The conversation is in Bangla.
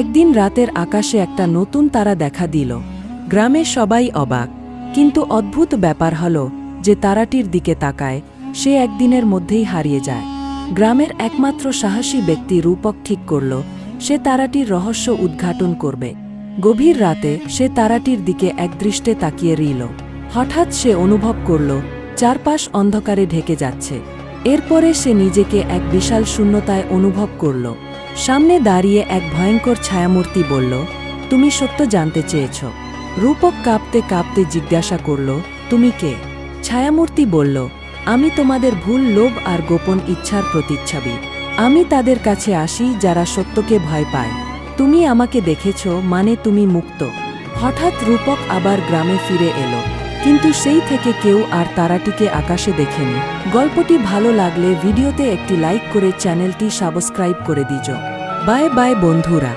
একদিন রাতের আকাশে একটা নতুন তারা দেখা দিল। গ্রামে সবাই অবাক, কিন্তু অদ্ভুত ব্যাপার হল যে তারাটির দিকে তাকায় সে একদিনের মধ্যেই হারিয়ে যায়। গ্রামের একমাত্র সাহসী ব্যক্তি রূপক ঠিক করল সে তারাটির রহস্য উদ্ঘাটন করবে। গভীর রাতে সে তারাটির দিকে একদৃষ্টে তাকিয়ে রইল। হঠাৎ সে অনুভব করল চারপাশ অন্ধকারে ঢেকে যাচ্ছে। এরপরে সে নিজেকে এক বিশাল শূন্যতায় অনুভব করল। সামনে দাঁড়িয়ে এক ভয়ঙ্কর ছায়ামূর্তি বলল, তুমি সত্য জানতে চেয়েছ? রূপক কাঁপতে কাঁপতে জিজ্ঞাসা করল, তুমি কে? ছায়ামূর্তি বলল, আমি তোমাদের ভুল, লোভ আর গোপন ইচ্ছার প্রতিচ্ছবি। আমি তাদের কাছে আসি যারা সত্যকে ভয় পায়। তুমি আমাকে দেখেছ মানে তুমি মুক্ত। হঠাৎ রূপক আবার গ্রামে ফিরে এলো, কিন্তু সেই থেকে কেউ আর তারাটিকে আকাশে দেখেনি। গল্পটি ভালো লাগলে ভিডিওতে একটি লাইক করে চ্যানেলটি সাবস্ক্রাইব করে দিও। বাই বাই বন্ধুরা।